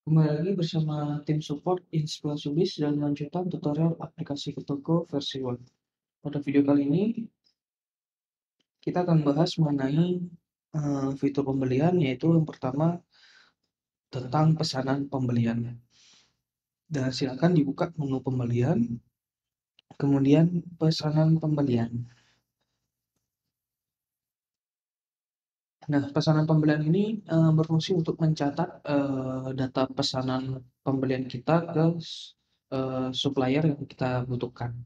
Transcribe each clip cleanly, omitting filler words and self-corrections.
Kembali lagi bersama tim support Inspirasi Bis dan lanjutan tutorial aplikasi Kotoko versi web. Pada video kali ini, kita akan bahas mengenai fitur pembelian, yaitu yang pertama tentang pesanan pembelian. Dan silakan dibuka menu pembelian, kemudian pesanan pembelian. Nah, pesanan pembelian ini berfungsi untuk mencatat data pesanan pembelian kita ke supplier yang kita butuhkan.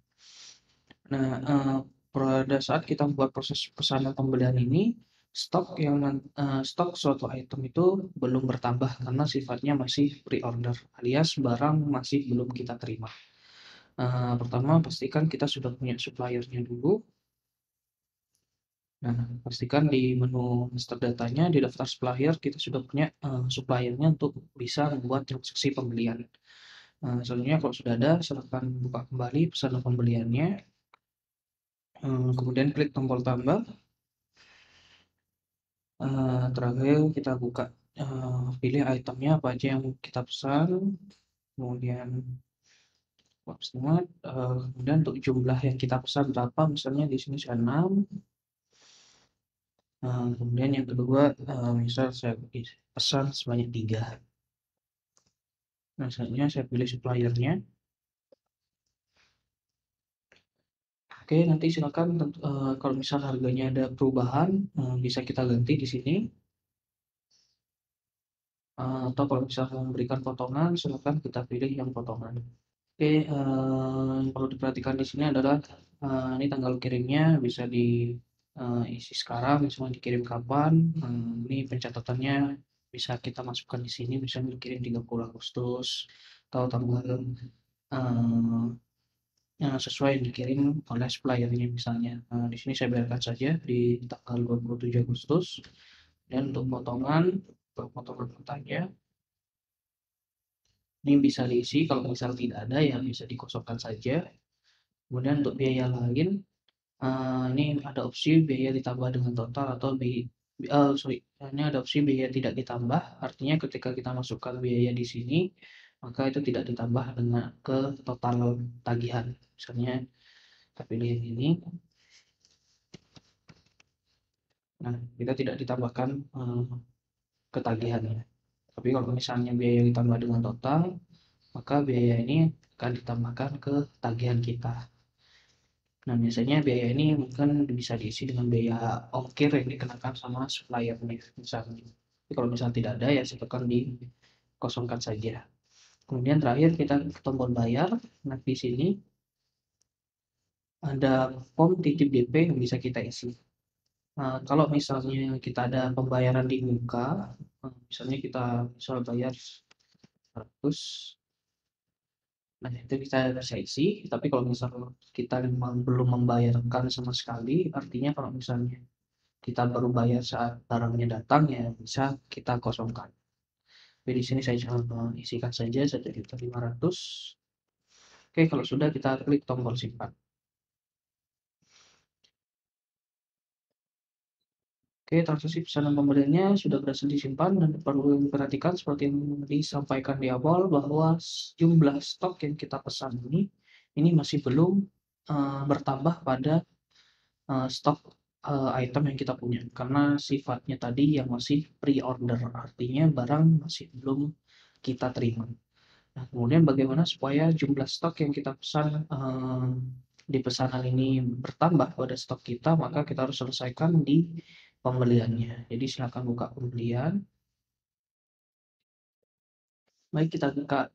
Nah, pada saat kita membuat proses pesanan pembelian ini, stok suatu item itu belum bertambah karena sifatnya masih pre-order, alias barang masih belum kita terima. Pertama pastikan kita sudah punya supplier-nya dulu. Nah, pastikan di menu master datanya, di daftar supplier, kita sudah punya supplier-nya untuk bisa membuat transaksi pembelian. Selanjutnya kalau sudah ada, silakan buka kembali pesanan pembeliannya, kemudian klik tombol tambah. Terakhir kita buka, pilih itemnya apa aja yang kita pesan, kemudian kemudian untuk jumlah yang kita pesan berapa, misalnya di sini saya 6, kemudian yang kedua, misal saya pesan sebanyak 3. Nah, selanjutnya saya pilih supplier-nya. Oke, nanti silakan kalau misal harganya ada perubahan, bisa kita ganti di sini, atau kalau misalnya memberikan potongan, silakan kita pilih yang potongan. Oke, yang perlu diperhatikan di sini adalah, ini tanggal kirimnya bisa isi sekarang, misalnya dikirim kapan, ini pencatatannya bisa kita masukkan di sini, misalnya dikirim 30 Agustus atau tanggal, eee, yang sesuai yang dikirim oleh supplier-nya misalnya. Di sini saya biarkan saja di tanggal 27 Agustus, dan untuk potongan kotanya, ini bisa diisi, kalau misal tidak ada ya bisa dikosongkan saja. Kemudian untuk biaya lain, ini ada opsi biaya ditambah dengan total atau ini ada opsi biaya tidak ditambah, artinya ketika kita masukkan biaya di sini, maka itu tidak ditambah ke total tagihan. Misalnya kita pilih yang ini, nah kita tidak ditambahkan ke tagihannya. Tapi kalau misalnya biaya ditambah dengan total, maka biaya ini akan ditambahkan ke tagihan kita. Nah, biasanya biaya ini mungkin bisa diisi dengan biaya ongkir yang dikenakan sama supplier nih, misalnya. Tapi kalau misalnya tidak ada, ya silakan dikosongkan saja. Kemudian terakhir kita ke tombol bayar. Nah, di sini ada form titip DP yang bisa kita isi. Nah, kalau misalnya kita ada pembayaran di muka, misalnya kita bayar 100, nah itu kita bisa isi. Tapi kalau misalnya kita memang belum membayarkan sama sekali, artinya kalau misalnya kita baru bayar saat barangnya datang, ya bisa kita kosongkan. Tapi di sini saya isikan saja 1.500.000. Oke, kalau sudah kita klik tombol simpan. Oke, transaksi pesanan pembeliannya sudah berhasil disimpan, dan perlu diperhatikan seperti yang disampaikan di awal bahwa jumlah stok yang kita pesan ini masih belum bertambah pada stok item yang kita punya, karena sifatnya tadi yang masih pre-order, artinya barang masih belum kita terima. Nah, kemudian bagaimana supaya jumlah stok yang kita pesan di pesanan ini bertambah pada stok kita, maka kita harus selesaikan di pembeliannya. Jadi silakan buka pembelian. Baik, kita buka,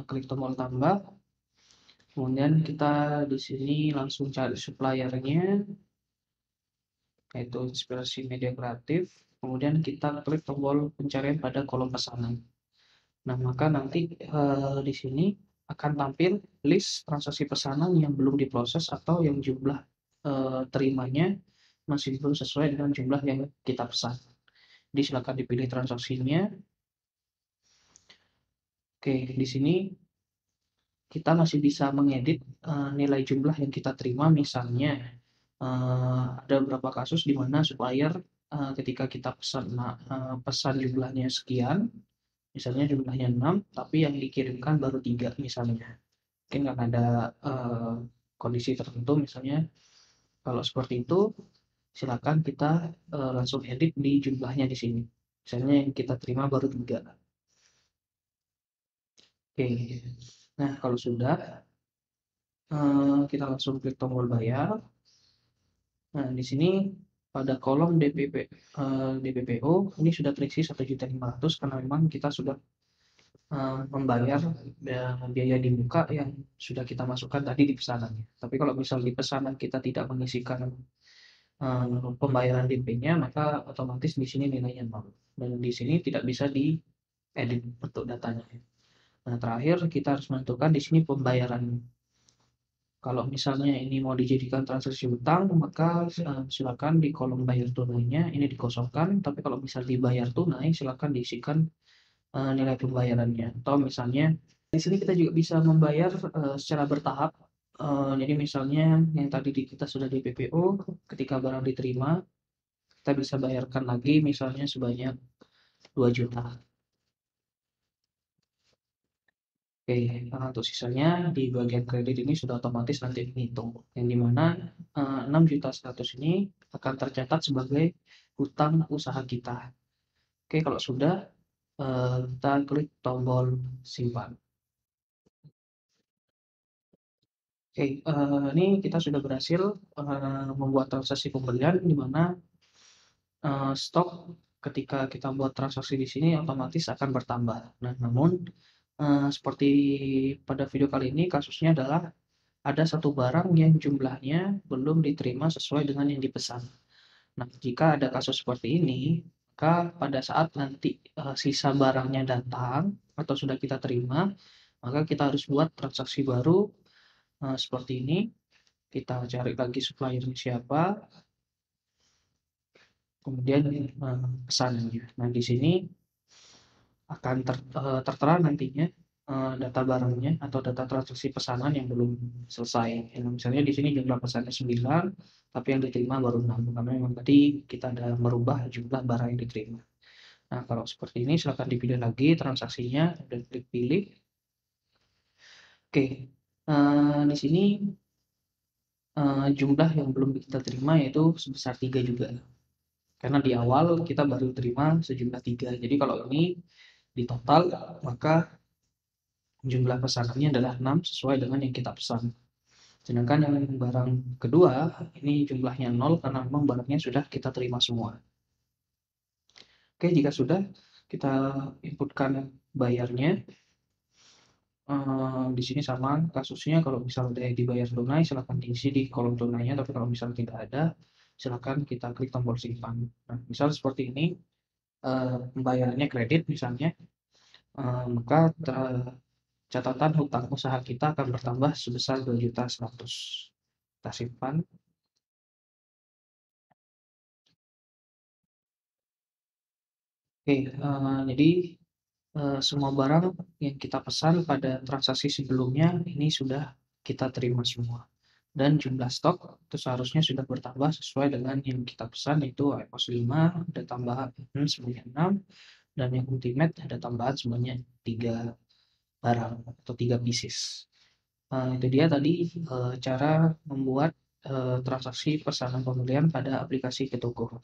klik tombol tambah, kemudian kita di sini langsung cari supplier-nya, yaitu Inspirasi Media Kreatif, kemudian kita klik tombol pencarian pada kolom pesanan. Nah, maka nanti di sini akan tampil list transaksi pesanan yang belum diproses atau yang jumlah terimanya masih belum sesuai dengan jumlah yang kita pesan. Jadi silakan dipilih transaksinya. Oke, di sini kita masih bisa mengedit nilai jumlah yang kita terima. Misalnya ada beberapa kasus di mana supplier ketika kita pesan jumlahnya sekian, misalnya jumlahnya 6, tapi yang dikirimkan baru 3 misalnya. Mungkin karena ada kondisi tertentu, misalnya kalau seperti itu, silakan kita langsung edit di jumlahnya di sini. Misalnya yang kita terima baru 3. Oke. Nah, kalau sudah, kita langsung klik tombol bayar. Nah, di sini pada kolom DPPO ini sudah terisi 1.500.000 karena memang kita sudah membayar biaya di muka yang sudah kita masukkan tadi di pesanannya. Tapi kalau misal di pesanan kita tidak mengisikan pembayaran DP-nya, maka otomatis di sini nilainya 0. Dan di sini tidak bisa diedit bentuk datanya. Nah, terakhir kita harus menentukan di sini pembayaran. Kalau misalnya ini mau dijadikan transaksi utang, maka silakan di kolom bayar tunainya ini dikosongkan. Tapi kalau misal dibayar tunai, silakan diisikan nilai pembayarannya. Atau misalnya di sini kita juga bisa membayar secara bertahap. Jadi misalnya yang tadi kita sudah di PPO, ketika barang diterima, kita bisa bayarkan lagi misalnya sebanyak 2 juta. Oke, untuk sisanya di bagian kredit ini sudah otomatis nanti dihitung, yang dimana 6.100.000 ini akan tercatat sebagai hutang usaha kita. Oke, kalau sudah, kita klik tombol simpan. Oke, ini kita sudah berhasil membuat transaksi pembelian, di mana stok ketika kita buat transaksi di sini otomatis akan bertambah. Nah, namun seperti pada video kali ini kasusnya adalah ada satu barang yang jumlahnya belum diterima sesuai dengan yang dipesan. Nah, jika ada kasus seperti ini, maka pada saat nanti sisa barangnya datang atau sudah kita terima, maka kita harus buat transaksi baru seperti ini. Kita cari lagi suppliernya siapa, kemudian pesanannya. Nah, di sini akan tertera nantinya data barangnya atau data transaksi pesanan yang belum selesai. Misalnya di sini jumlah pesannya 9, tapi yang diterima baru 6, karena memang tadi kita ada merubah jumlah barang yang diterima. Nah, kalau seperti ini silakan dipilih lagi transaksinya dan klik pilih. Oke, di sini jumlah yang belum kita terima yaitu sebesar 3 juga. Karena di awal kita baru terima sejumlah 3. Jadi kalau ini di total, maka jumlah pesanannya adalah 6 sesuai dengan yang kita pesan. Sedangkan yang barang kedua, ini jumlahnya 0 karena memang barangnya sudah kita terima semua. Oke, jika sudah, kita inputkan bayarnya. Di sini sama kasusnya, kalau misalnya dibayar tunai, silakan diisi di kolom tunainya, tapi kalau misalnya tidak ada, silakan kita klik tombol simpan. Nah, misal seperti ini, pembayarannya kredit misalnya, maka catatan hutang usaha kita akan bertambah sebesar 2.100.000. Kita simpan. Oke, jadi semua barang yang kita pesan pada transaksi sebelumnya ini sudah kita terima semua. Dan jumlah stok itu seharusnya sudah bertambah sesuai dengan yang kita pesan, yaitu EOS 5 ada tambahan sebanyak 6, dan yang Ultimate ada tambahan sebanyak 3 barang atau 3 pieces. Itu dia tadi cara membuat transaksi pesanan pembelian pada aplikasi Ketoko.